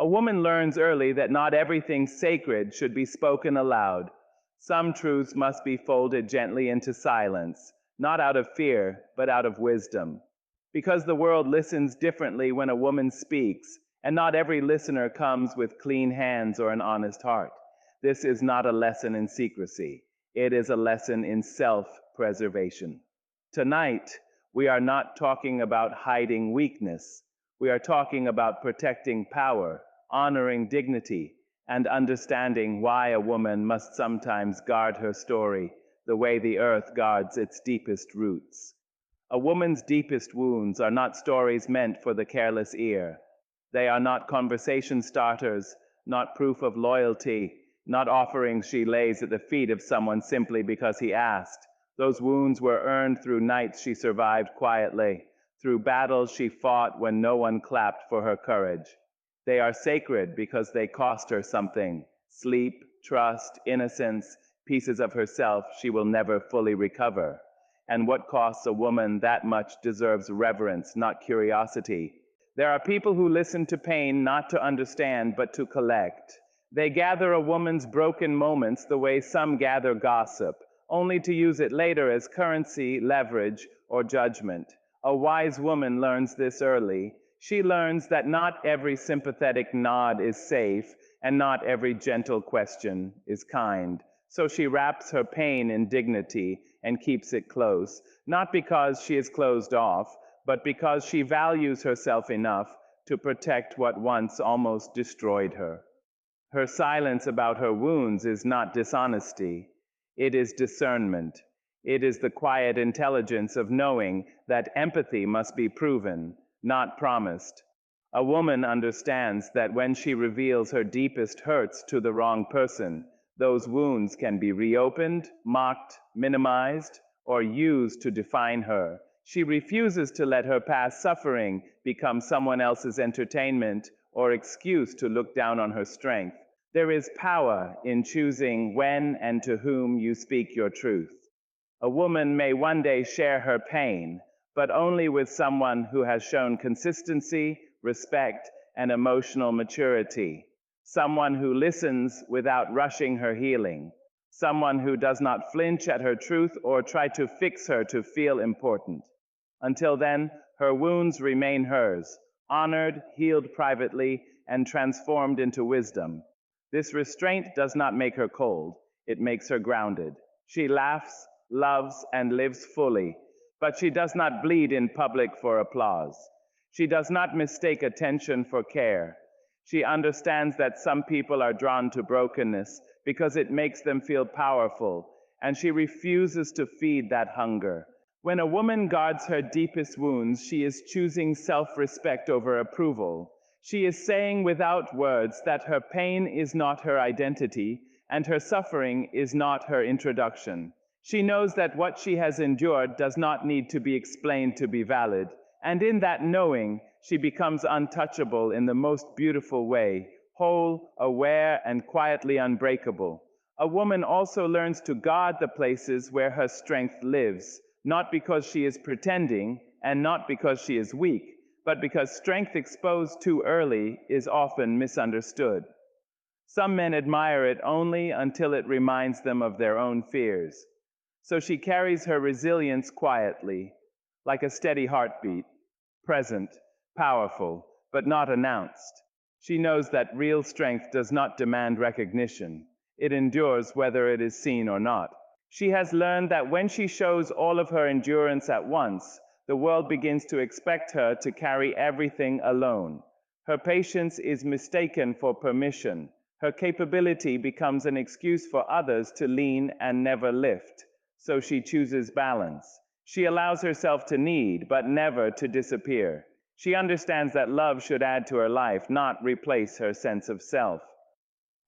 A woman learns early that not everything sacred should be spoken aloud. Some truths must be folded gently into silence, not out of fear, but out of wisdom. Because the world listens differently when a woman speaks, and not every listener comes with clean hands or an honest heart. This is not a lesson in secrecy. It is a lesson in self-preservation. Tonight, we are not talking about hiding weakness. We are talking about protecting power, honoring dignity, and understanding why a woman must sometimes guard her story the way the earth guards its deepest roots. A woman's deepest wounds are not stories meant for the careless ear. They are not conversation starters, not proof of loyalty, not offerings she lays at the feet of someone simply because he asked. Those wounds were earned through nights she survived quietly, through battles she fought when no one clapped for her courage. They are sacred because they cost her something: sleep, trust, innocence, pieces of herself she will never fully recover. And what costs a woman that much deserves reverence, not curiosity. There are people who listen to pain not to understand, but to collect. They gather a woman's broken moments the way some gather gossip, only to use it later as currency, leverage, or judgment. A wise woman learns this early. She learns that not every sympathetic nod is safe, and not every gentle question is kind. So she wraps her pain in dignity and keeps it close, not because she is closed off, but because she values herself enough to protect what once almost destroyed her. Her silence about her wounds is not dishonesty. It is discernment. It is the quiet intelligence of knowing that empathy must be proven, not promised. A woman understands that when she reveals her deepest hurts to the wrong person, those wounds can be reopened, mocked, minimized, or used to define her. She refuses to let her past suffering become someone else's entertainment or excuse to look down on her strength. There is power in choosing when and to whom you speak your truth. A woman may one day share her pain, but only with someone who has shown consistency, respect, and emotional maturity. Someone who listens without rushing her healing. Someone who does not flinch at her truth or try to fix her to feel important. Until then, her wounds remain hers, honored, healed privately, and transformed into wisdom. This restraint does not make her cold, it makes her grounded. She laughs, loves, and lives fully, but she does not bleed in public for applause. She does not mistake attention for care. She understands that some people are drawn to brokenness because it makes them feel powerful, and she refuses to feed that hunger. When a woman guards her deepest wounds, she is choosing self-respect over approval. She is saying without words that her pain is not her identity, and her suffering is not her introduction. She knows that what she has endured does not need to be explained to be valid, and in that knowing, she becomes untouchable in the most beautiful way, whole, aware, and quietly unbreakable. A woman also learns to guard the places where her strength lives, not because she is pretending, and not because she is weak, but because strength exposed too early is often misunderstood. Some men admire it only until it reminds them of their own fears. So she carries her resilience quietly, like a steady heartbeat, present, powerful, but not announced. She knows that real strength does not demand recognition. It endures whether it is seen or not. She has learned that when she shows all of her endurance at once, the world begins to expect her to carry everything alone. Her patience is mistaken for permission. Her capability becomes an excuse for others to lean and never lift. So she chooses balance. She allows herself to need, but never to disappear. She understands that love should add to her life, not replace her sense of self.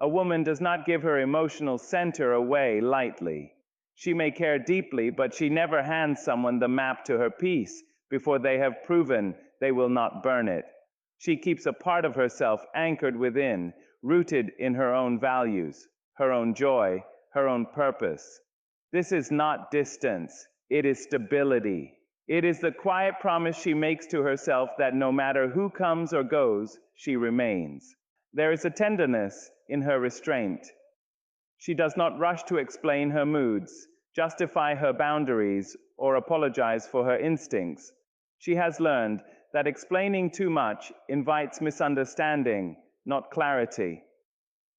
A woman does not give her emotional center away lightly. She may care deeply, but she never hands someone the map to her peace before they have proven they will not burn it. She keeps a part of herself anchored within, rooted in her own values, her own joy, her own purpose. This is not distance, it is stability. It is the quiet promise she makes to herself that no matter who comes or goes, she remains. There is a tenderness in her restraint. She does not rush to explain her moods, justify her boundaries, or apologize for her instincts. She has learned that explaining too much invites misunderstanding, not clarity.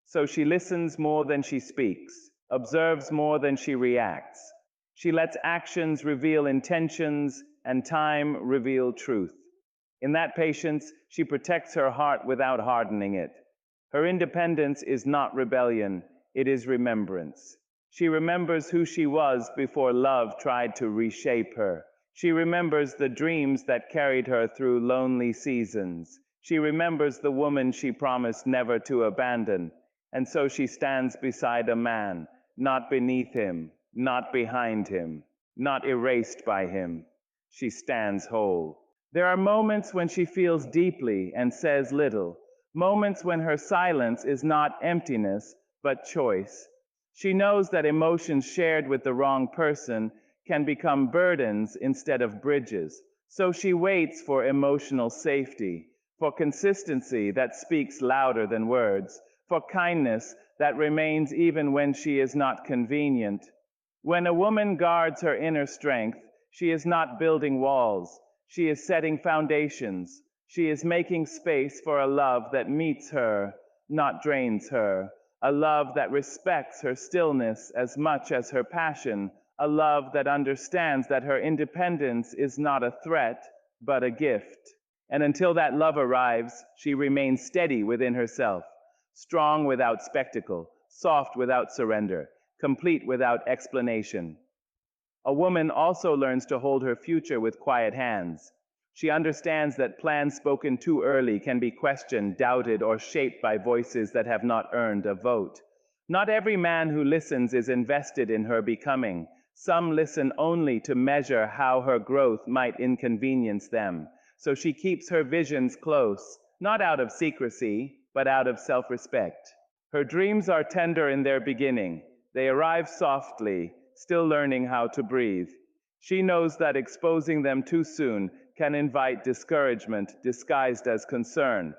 So she listens more than she speaks, observes more than she reacts. She lets actions reveal intentions and time reveal truth. In that patience, she protects her heart without hardening it. Her independence is not rebellion, it is remembrance. She remembers who she was before love tried to reshape her. She remembers the dreams that carried her through lonely seasons. She remembers the woman she promised never to abandon. And so she stands beside a man, not beneath him, not behind him, not erased by him. She stands whole. There are moments when she feels deeply and says little, moments when her silence is not emptiness, but choice. She knows that emotions shared with the wrong person can become burdens instead of bridges. So she waits for emotional safety, for consistency that speaks louder than words, for kindness that remains even when she is not convenient. When a woman guards her inner strength, she is not building walls, she is setting foundations. She is making space for a love that meets her, not drains her, a love that respects her stillness as much as her passion, a love that understands that her independence is not a threat, but a gift. And until that love arrives, she remains steady within herself, strong without spectacle, soft without surrender, complete without explanation. A woman also learns to hold her future with quiet hands. She understands that plans spoken too early can be questioned, doubted, or shaped by voices that have not earned a vote. Not every man who listens is invested in her becoming. Some listen only to measure how her growth might inconvenience them. So she keeps her visions close, not out of secrecy, but out of self-respect. Her dreams are tender in their beginning. They arrive softly, still learning how to breathe. She knows that exposing them too soon can invite discouragement disguised as concern,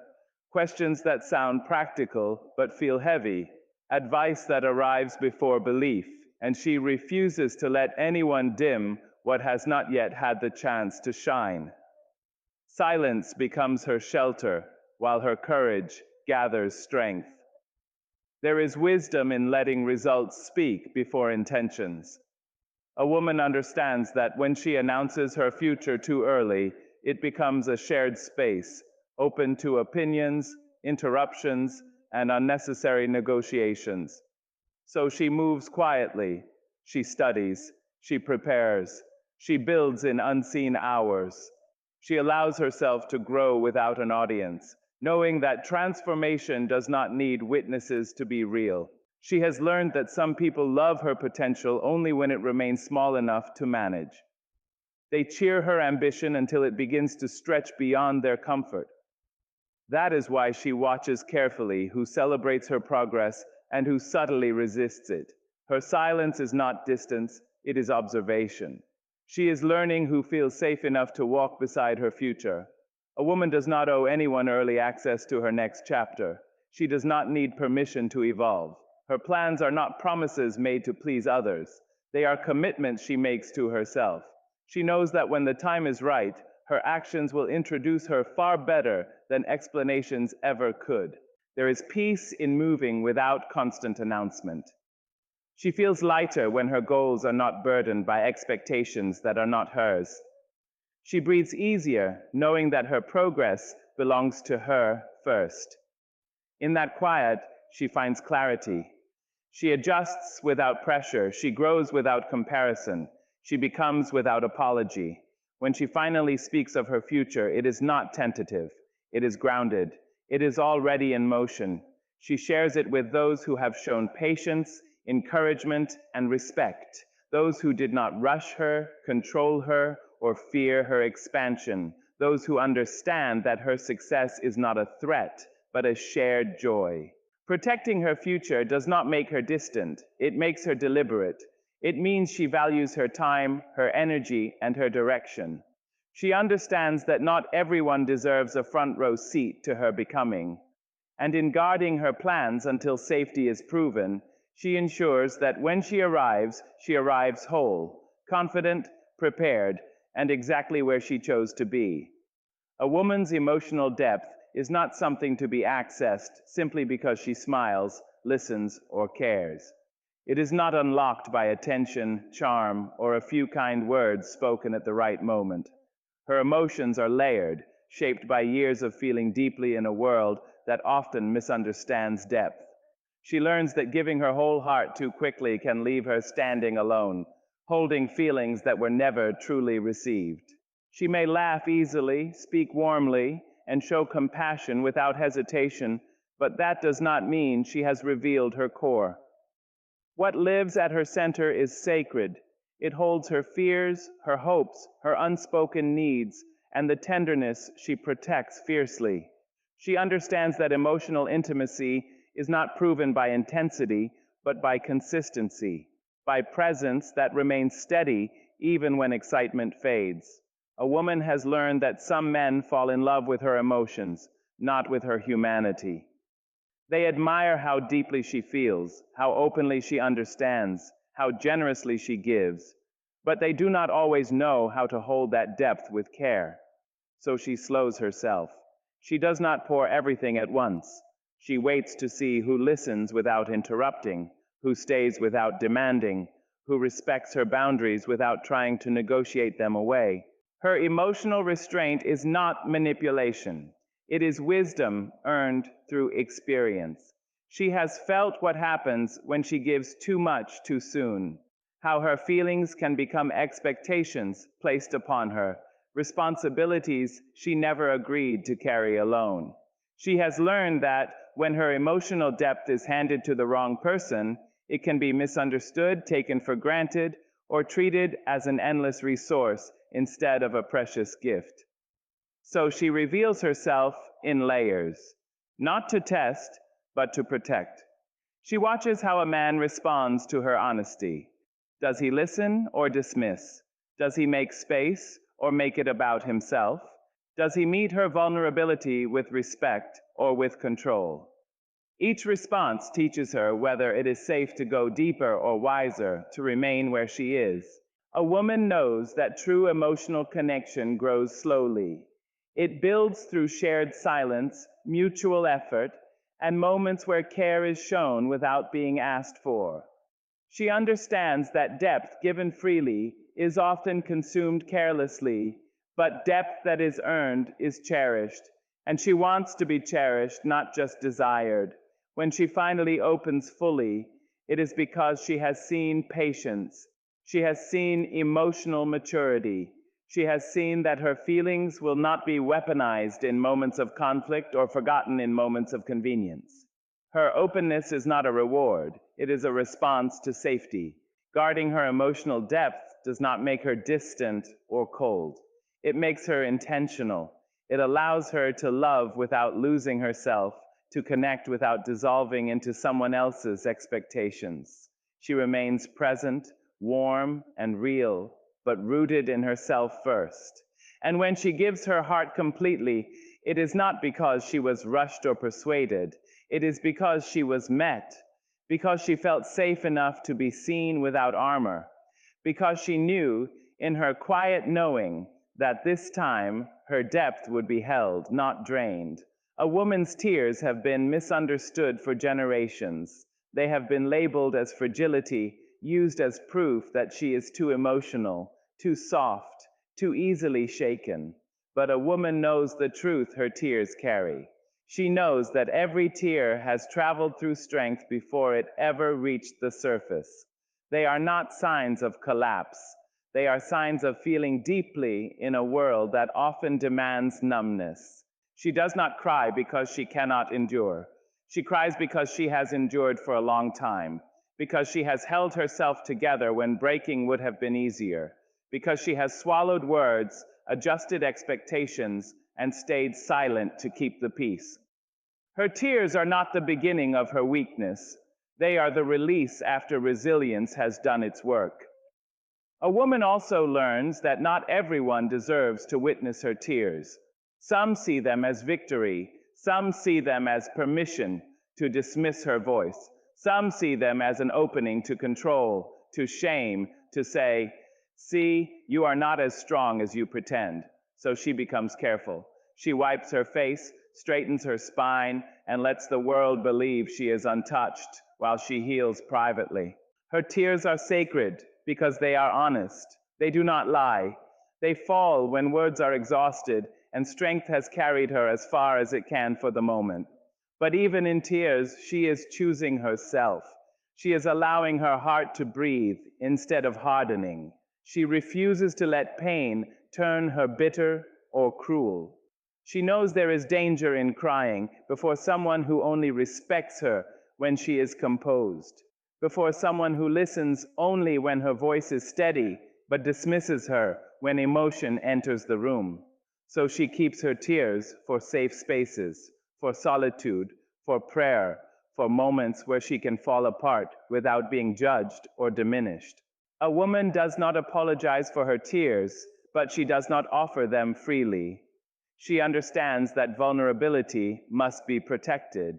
questions that sound practical but feel heavy, advice that arrives before belief, and she refuses to let anyone dim what has not yet had the chance to shine. Silence becomes her shelter, while her courage gathers strength. There is wisdom in letting results speak before intentions. A woman understands that when she announces her future too early, it becomes a shared space, open to opinions, interruptions, and unnecessary negotiations. So she moves quietly, she studies, she prepares, she builds in unseen hours. She allows herself to grow without an audience, knowing that transformation does not need witnesses to be real. She has learned that some people love her potential only when it remains small enough to manage. They cheer her ambition until it begins to stretch beyond their comfort. That is why she watches carefully who celebrates her progress and who subtly resists it. Her silence is not distance, it is observation. She is learning who feels safe enough to walk beside her future. A woman does not owe anyone early access to her next chapter. She does not need permission to evolve. Her plans are not promises made to please others. They are commitments she makes to herself. She knows that when the time is right, her actions will introduce her far better than explanations ever could. There is peace in moving without constant announcement. She feels lighter when her goals are not burdened by expectations that are not hers. She breathes easier, knowing that her progress belongs to her first. In that quiet, she finds clarity. She adjusts without pressure. She grows without comparison. She becomes without apology. When she finally speaks of her future, it is not tentative. It is grounded. It is already in motion. She shares it with those who have shown patience, encouragement, and respect, those who did not rush her, control her, or fear her expansion, those who understand that her success is not a threat, but a shared joy. Protecting her future does not make her distant, it makes her deliberate. It means she values her time, her energy, and her direction. She understands that not everyone deserves a front row seat to her becoming. And in guarding her plans until safety is proven, she ensures that when she arrives whole, confident, prepared, and exactly where she chose to be. A woman's emotional depth is not something to be accessed simply because she smiles, listens, or cares. It is not unlocked by attention, charm, or a few kind words spoken at the right moment. Her emotions are layered, shaped by years of feeling deeply in a world that often misunderstands depth. She learns that giving her whole heart too quickly can leave her standing alone, holding feelings that were never truly received. She may laugh easily, speak warmly, and show compassion without hesitation, but that does not mean she has revealed her core. What lives at her center is sacred. It holds her fears, her hopes, her unspoken needs, and the tenderness she protects fiercely. She understands that emotional intimacy is not proven by intensity, but by consistency, by presence that remains steady even when excitement fades. A woman has learned that some men fall in love with her emotions, not with her humanity. They admire how deeply she feels, how openly she understands, how generously she gives, but they do not always know how to hold that depth with care. So she slows herself. She does not pour everything at once. She waits to see who listens without interrupting, who stays without demanding, who respects her boundaries without trying to negotiate them away. Her emotional restraint is not manipulation. It is wisdom earned through experience. She has felt what happens when she gives too much too soon, how her feelings can become expectations placed upon her, responsibilities she never agreed to carry alone. She has learned that when her emotional depth is handed to the wrong person, it can be misunderstood, taken for granted, or treated as an endless resource instead of a precious gift. So she reveals herself in layers, not to test, but to protect. She watches how a man responds to her honesty. Does he listen or dismiss? Does he make space or make it about himself? Does he meet her vulnerability with respect or with control? Each response teaches her whether it is safe to go deeper or wiser to remain where she is. A woman knows that true emotional connection grows slowly. It builds through shared silence, mutual effort, and moments where care is shown without being asked for. She understands that depth given freely is often consumed carelessly, but depth that is earned is cherished, and she wants to be cherished, not just desired. When she finally opens fully, it is because she has seen patience, she has seen emotional maturity, she has seen that her feelings will not be weaponized in moments of conflict or forgotten in moments of convenience. Her openness is not a reward, it is a response to safety. Guarding her emotional depth does not make her distant or cold. It makes her intentional. It allows her to love without losing herself, to connect without dissolving into someone else's expectations. She remains present, warm, and real, but rooted in herself first. And when she gives her heart completely, it is not because she was rushed or persuaded. It is because she was met, because she felt safe enough to be seen without armor, because she knew in her quiet knowing that this time her depth would be held, not drained. A woman's tears have been misunderstood for generations. They have been labeled as fragility, used as proof that she is too emotional, too soft, too easily shaken. But a woman knows the truth her tears carry. She knows that every tear has traveled through strength before it ever reached the surface. They are not signs of collapse. They are signs of feeling deeply in a world that often demands numbness. She does not cry because she cannot endure. She cries because she has endured for a long time, because she has held herself together when breaking would have been easier, because she has swallowed words, adjusted expectations, and stayed silent to keep the peace. Her tears are not the beginning of her weakness. They are the release after resilience has done its work. A woman also learns that not everyone deserves to witness her tears. Some see them as victory, Some see them as permission to dismiss her voice. Some see them as an opening to control, to shame, to say, "See, you are not as strong as you pretend." So she becomes careful. She wipes her face, straightens her spine, and lets the world believe she is untouched while she heals privately. Her tears are sacred because they are honest. They do not lie. They fall when words are exhausted and strength has carried her as far as it can for the moment. But even in tears, she is choosing herself. She is allowing her heart to breathe instead of hardening. She refuses to let pain turn her bitter or cruel. She knows there is danger in crying before someone who only respects her when she is composed, before someone who listens only when her voice is steady but dismisses her when emotion enters the room. So she keeps her tears for safe spaces, for solitude, for prayer, for moments where she can fall apart without being judged or diminished. A woman does not apologize for her tears, but she does not offer them freely. She understands that vulnerability must be protected,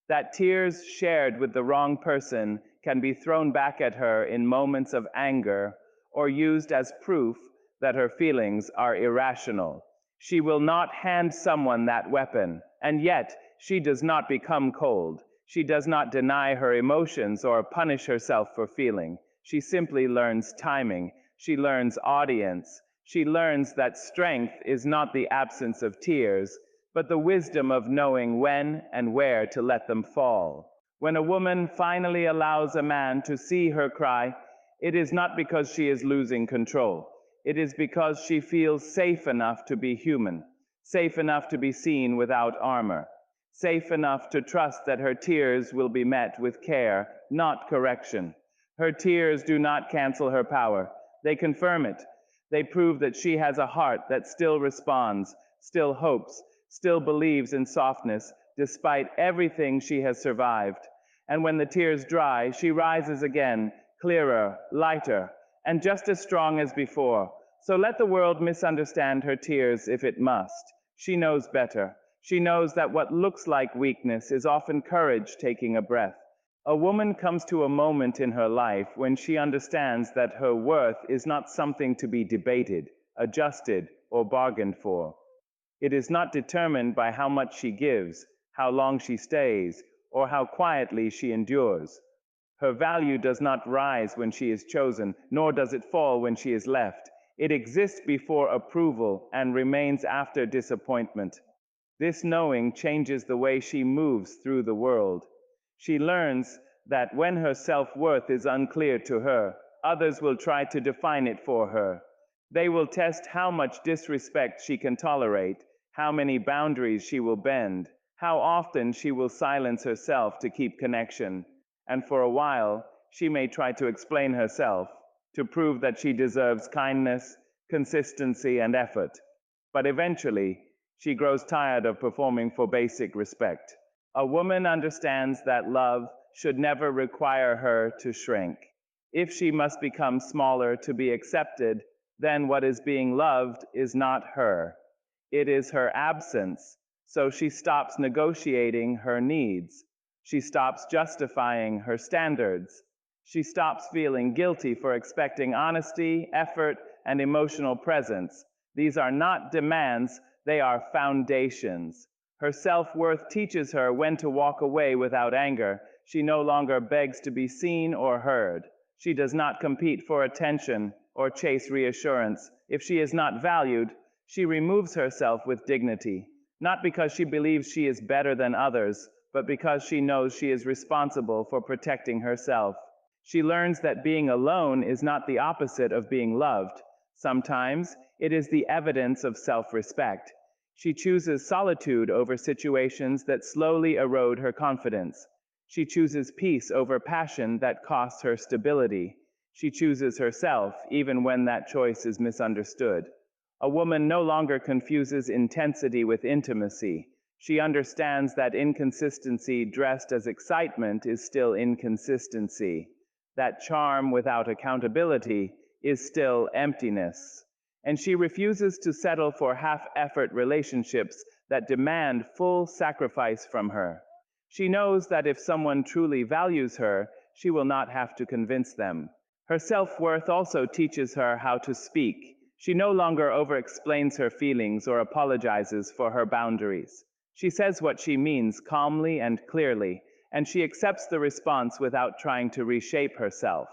that tears shared with the wrong person can be thrown back at her in moments of anger or used as proof that her feelings are irrational. She will not hand someone that weapon, and yet she does not become cold. She does not deny her emotions or punish herself for feeling. She simply learns timing. She learns audience. She learns that strength is not the absence of tears, but the wisdom of knowing when and where to let them fall. When a woman finally allows a man to see her cry, it is not because she is losing control. It is because she feels safe enough to be human, safe enough to be seen without armor, safe enough to trust that her tears will be met with care, not correction. Her tears do not cancel her power. They confirm it. They prove that she has a heart that still responds, still hopes, still believes in softness, despite everything she has survived. And when the tears dry, she rises again, clearer, lighter, and just as strong as before. So let the world misunderstand her tears if it must. She knows better. She knows that what looks like weakness is often courage taking a breath. A woman comes to a moment in her life when she understands that her worth is not something to be debated, adjusted, or bargained for. It is not determined by how much she gives, how long she stays, or how quietly she endures. Her value does not rise when she is chosen, nor does it fall when she is left. It exists before approval and remains after disappointment. This knowing changes the way she moves through the world. She learns that when her self-worth is unclear to her, others will try to define it for her. They will test how much disrespect she can tolerate, how many boundaries she will bend, how often she will silence herself to keep connection. And for a while, she may try to explain herself, to prove that she deserves kindness, consistency, and effort. But eventually, she grows tired of performing for basic respect. A woman understands that love should never require her to shrink. If she must become smaller to be accepted, then what is being loved is not her. It is her absence. So she stops negotiating her needs. She stops justifying her standards. She stops feeling guilty for expecting honesty, effort, and emotional presence. These are not demands, they are foundations. Her self-worth teaches her when to walk away without anger. She no longer begs to be seen or heard. She does not compete for attention or chase reassurance. If she is not valued, she removes herself with dignity, not because she believes she is better than others, but because she knows she is responsible for protecting herself. She learns that being alone is not the opposite of being loved. Sometimes it is the evidence of self-respect. She chooses solitude over situations that slowly erode her confidence. She chooses peace over passion that costs her stability. She chooses herself even when that choice is misunderstood. A woman no longer confuses intensity with intimacy. She understands that inconsistency dressed as excitement is still inconsistency. That charm without accountability is still emptiness. And she refuses to settle for half-effort relationships that demand full sacrifice from her. She knows that if someone truly values her, she will not have to convince them. Her self-worth also teaches her how to speak. She no longer over-explains her feelings or apologizes for her boundaries. She says what she means calmly and clearly, and she accepts the response without trying to reshape herself.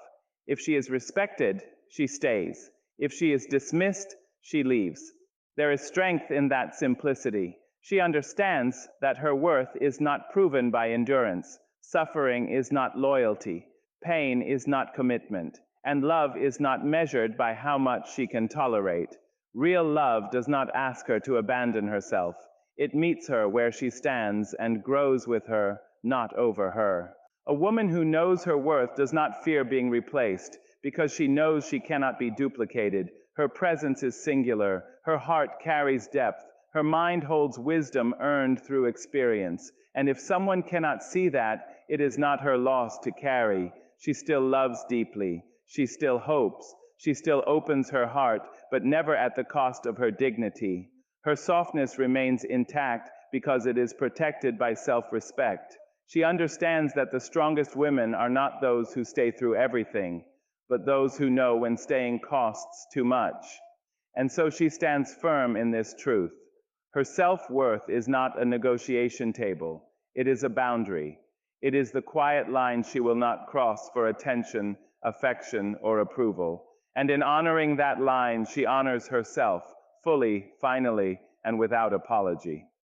If she is respected, she stays. If she is dismissed, she leaves. There is strength in that simplicity. She understands that her worth is not proven by endurance, suffering is not loyalty, pain is not commitment, and love is not measured by how much she can tolerate. Real love does not ask her to abandon herself. It meets her where she stands and grows with her, not over her. A woman who knows her worth does not fear being replaced because she knows she cannot be duplicated. Her presence is singular. Her heart carries depth. Her mind holds wisdom earned through experience. And if someone cannot see that, it is not her loss to carry. She still loves deeply. She still hopes. She still opens her heart, but never at the cost of her dignity. Her softness remains intact because it is protected by self-respect. She understands that the strongest women are not those who stay through everything, but those who know when staying costs too much. And so she stands firm in this truth. Her self-worth is not a negotiation table. It is a boundary. It is the quiet line she will not cross for attention, affection, or approval. And in honoring that line, she honors herself fully, finally, and without apology.